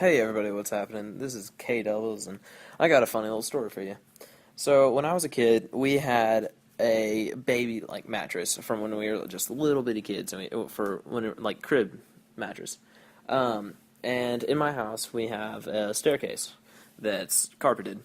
Hey everybody, what's happening? This is K Doubles, and I got a funny little story for you. So when I was a kid, we had a baby like mattress from when we were just little bitty kids, and for when like crib mattress. And in my house, we have a staircase that's carpeted.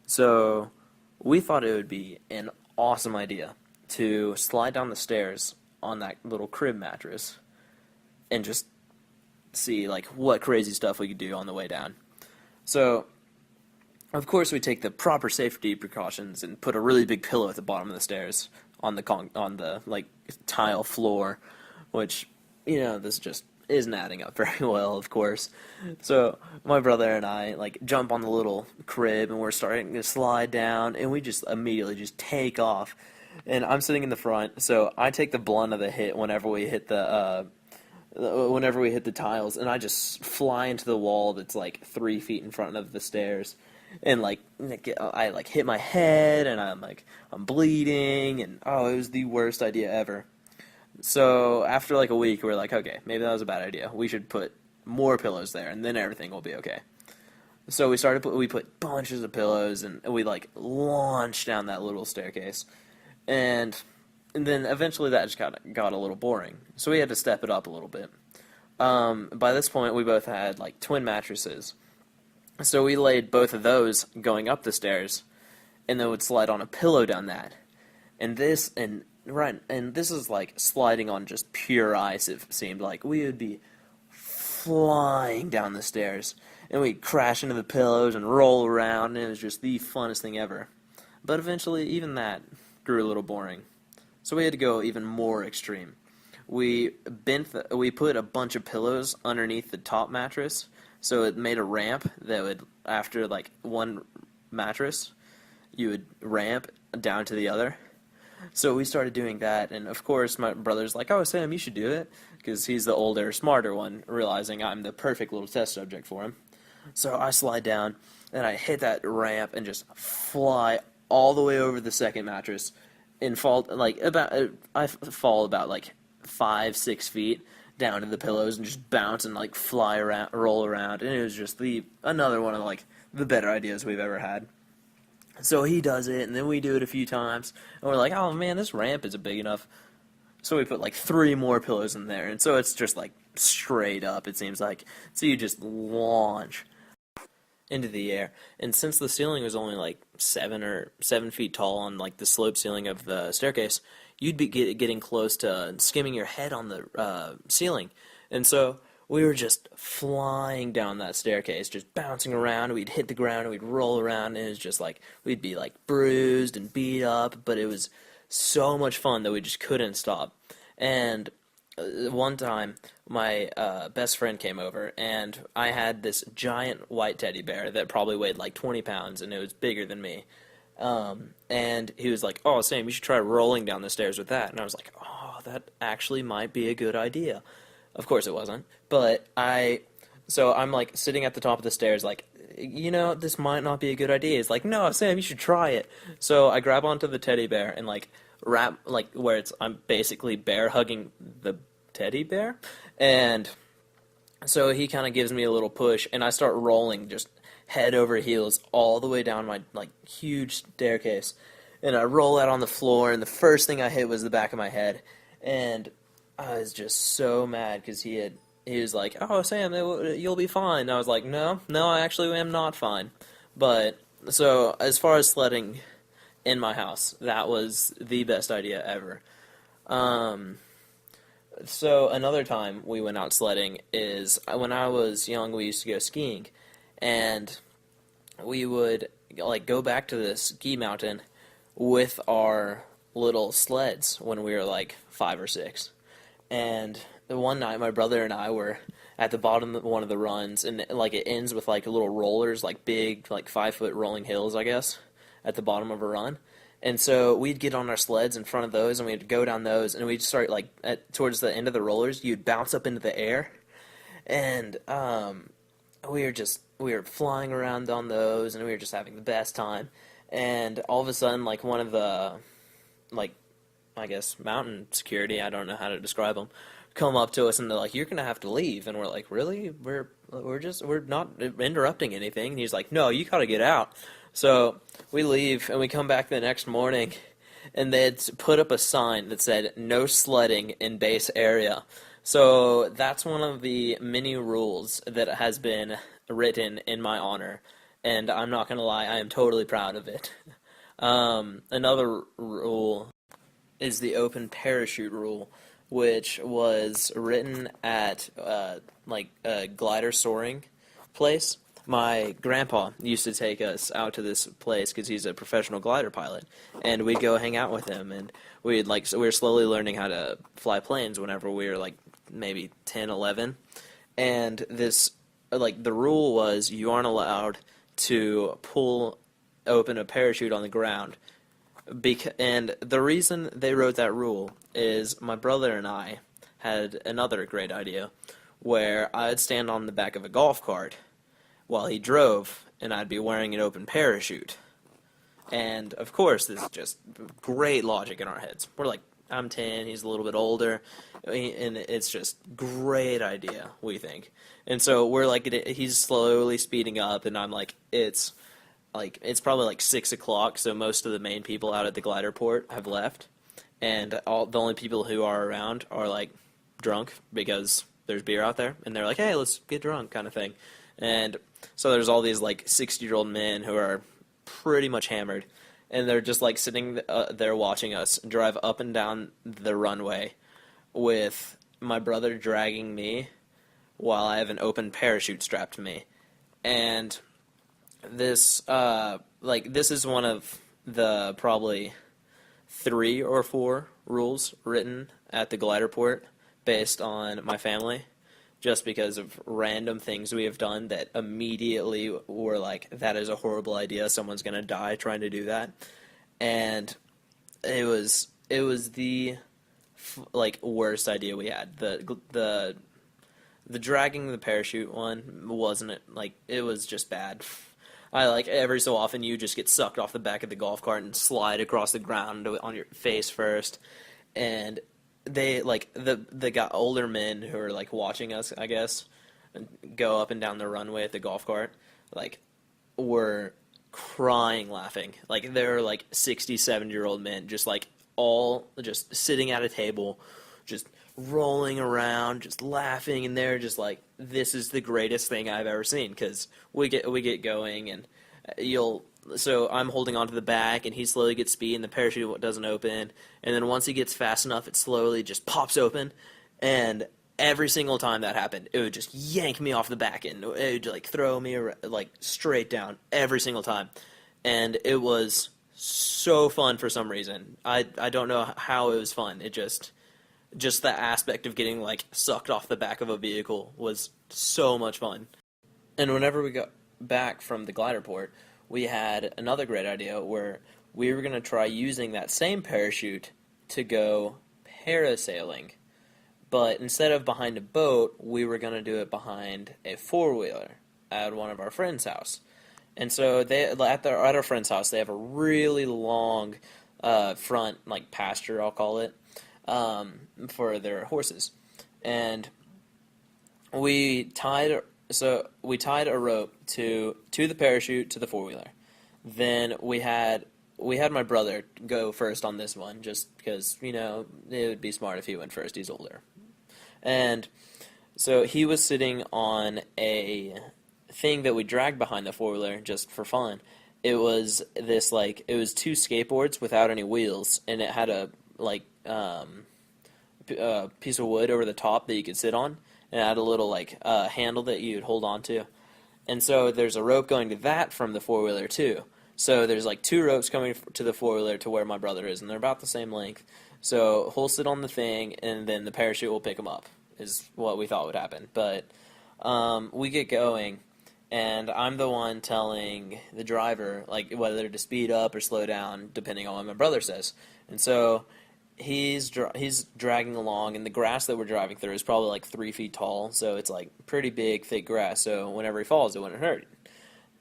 So we thought it would be an awesome idea to slide down the stairs on that little crib mattress and just see like what crazy stuff we could do on the way down. So, of course, we take the proper safety precautions and put a really big pillow at the bottom of the stairs on the like tile floor, which this just isn't adding up very well, of course. So my brother and I like jump on the little crib and we're starting to slide down, and we just immediately just take off. And I'm sitting in the front, so I take the blunt of the hit whenever we hit the tiles, and I just fly into the wall that's like 3 feet in front of the stairs, and I like hit my head, and I'm bleeding, and oh, it was the worst idea ever. So after like a week, we're like, okay, maybe that was a bad idea. We should put more pillows there, and then everything will be okay. So we put bunches of pillows, and we like launched down that little staircase, and then eventually that just got a little boring. So we had to step it up a little bit. By this point, we both had like twin mattresses. So we laid both of those going up the stairs, and then would slide on a pillow down that. And this is like sliding on just pure ice. It seemed like we would be flying down the stairs, and we'd crash into the pillows and roll around, and it was just the funnest thing ever. But eventually, even that grew a little boring. So we had to go even more extreme. We put a bunch of pillows underneath the top mattress, so it made a ramp that would, after like one mattress, you would ramp down to the other. So we started doing that, and of course my brother's like, "Oh, Sam, you should do it," because he's the older, smarter one, realizing I'm the perfect little test subject for him. So I slide down, and I hit that ramp and just fly all the way over the second mattress, and I fall about like 5-6 feet down to the pillows and just bounce and like fly around, roll around, and it was just the another one of like the better ideas we've ever had. So he does it, and then we do it a few times, and we're like, oh man, this ramp isn't big enough. So we put like 3 more pillows in there, and so it's just like straight up, it seems like. So you just launch into the air. And since the ceiling was only like 7 feet tall on like the slope ceiling of the staircase, you'd be getting close to skimming your head on the ceiling. And so we were just flying down that staircase, just bouncing around. We'd hit the ground and we'd roll around, and it was just like we'd be like bruised and beat up, but it was so much fun that we just couldn't stop. And one time, my best friend came over, and I had this giant white teddy bear that probably weighed like 20 pounds, and it was bigger than me. And he was like, "Oh, Sam, you should try rolling down the stairs with that." And I was like, "Oh, that actually might be a good idea." Of course, it wasn't, but so I'm like sitting at the top of the stairs, like, this might not be a good idea. He's like, "No, Sam, you should try it." So I grab onto the teddy bear and like wrap like where I'm basically bear hugging the teddy bear, and so he kind of gives me a little push, and I start rolling just head over heels all the way down my like huge staircase, and I roll out on the floor, and the first thing I hit was the back of my head, and I was just so mad because he was like, "Oh, Sam, you'll be fine." And I was like, "No, no, I actually am not fine." But so as far as sledding in my house, that was the best idea ever. So another time we went out sledding is when I was young. We used to go skiing, and we would like go back to the ski mountain with our little sleds when we were like 5 or 6. And the one night, my brother and I were at the bottom of one of the runs, and like it ends with like little rollers, like big, like 5 foot rolling hills, I guess, at the bottom of a run. And so we'd get on our sleds in front of those, and we'd go down those, and we'd start like towards the end of the rollers, you'd bounce up into the air, and we were flying around on those, and we were just having the best time. And all of a sudden, like one of the like I guess mountain security, I don't know how to describe them, come up to us and they're like, "You're gonna have to leave," and we're like, "Really? We're not interrupting anything." And he's like, "No, you gotta get out." So we leave and we come back the next morning, and they'd put up a sign that said "No sledding in base area." So that's one of the many rules that has been written in my honor, and I'm not gonna lie, I am totally proud of it. Another rule is the open parachute rule, which was written at like a glider soaring place. My grandpa used to take us out to this place because he's a professional glider pilot, and we'd go hang out with him, and we were slowly learning how to fly planes whenever we were like maybe 10, 11, and this like the rule was you aren't allowed to pull open a parachute on the ground. And the reason they wrote that rule is my brother and I had another great idea where I'd stand on the back of a golf cart while he drove, and I'd be wearing an open parachute. And of course, this is just great logic in our heads. We're like, I'm 10, he's a little bit older, and it's just great idea, we think. And so we're like, he's slowly speeding up, and I'm like, it's probably like 6 o'clock, so most of the main people out at the glider port have left, and the only people who are around are like drunk because there's beer out there, and they're like, hey, let's get drunk, kind of thing. And so there's all these like 60-year-old men who are pretty much hammered, and they're just like sitting there watching us drive up and down the runway with my brother dragging me while I have an open parachute strapped to me. And this this is one of the probably 3 or 4 rules written at the glider port based on my family, just because of random things we have done that immediately were like, that is a horrible idea, someone's gonna die trying to do that. And it was the worst idea we had. The dragging the parachute one wasn't it, like, it was just bad. Every so often you just get sucked off the back of the golf cart and slide across the ground on your face first. And they, the got older men who are, watching us, I guess, go up and down the runway at the golf cart, were crying laughing. They're, 60, 70-year-old men, all just sitting at a table, just rolling around, just laughing, and they're just like, this is the greatest thing I've ever seen, because we get going, and so I'm holding onto the back, and he slowly gets speed, and the parachute doesn't open, and then once he gets fast enough, it slowly just pops open, and every single time that happened, it would just yank me off the back, and it would, throw me, straight down, every single time, and it was so fun for some reason. I don't know how it was fun. It just the aspect of getting sucked off the back of a vehicle was so much fun. And whenever we got back from the glider port, we had another great idea where we were going to try using that same parachute to go parasailing. But instead of behind a boat, we were going to do it behind a four-wheeler at one of our friends' house. And so at our friend's house, they have a really long front, pasture, I'll call it, for their horses. And we tied a rope to the parachute to the four-wheeler. Then we had my brother go first on this one, just because, it would be smart if he went first. He's older. And so he was sitting on a thing that we dragged behind the four-wheeler just for fun. It was this, it was 2 skateboards without any wheels, and it had a piece of wood over the top that you could sit on, and it had a little handle that you'd hold on to. And so there's a rope going to that from the four-wheeler too. So there's 2 ropes coming to the four-wheeler to where my brother is, and they're about the same length. So he'll sit on the thing, and then the parachute will pick him up, is what we thought would happen. But we get going, and I'm the one telling the driver whether to speed up or slow down, depending on what my brother says. And so he's dragging along, and the grass that we're driving through is probably 3 feet tall, so it's pretty big, thick grass. So whenever he falls, it wouldn't hurt.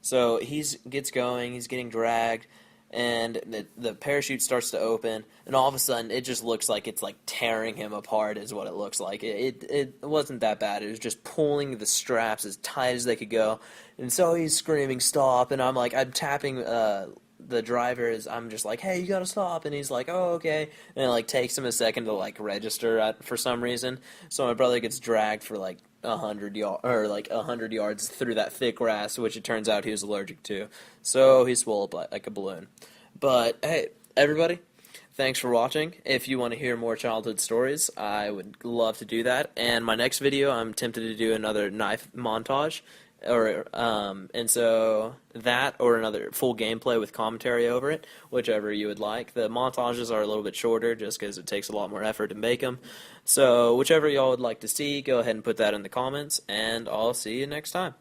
So he gets going, he's getting dragged, and the parachute starts to open, and all of a sudden it just looks like it's like tearing him apart is what it looks like. It wasn't that bad. It was just pulling the straps as tight as they could go, and so he's screaming stop, and I'm tapping the driver is I'm just like, hey, you gotta stop, and he's like, oh, okay, and it like takes him a second to like register for some reason. So my brother gets dragged for like 100 yards through that thick grass, which it turns out he was allergic to. So he swelled up like a balloon. But hey, everybody, thanks for watching. If you want to hear more childhood stories, I would love to do that. And my next video, I'm tempted to do another knife montage, and so that or another full gameplay with commentary over it, whichever you would like. The montages are a little bit shorter just because it takes a lot more effort to make them. So whichever y'all would like to see, go ahead and put that in the comments, and I'll see you next time.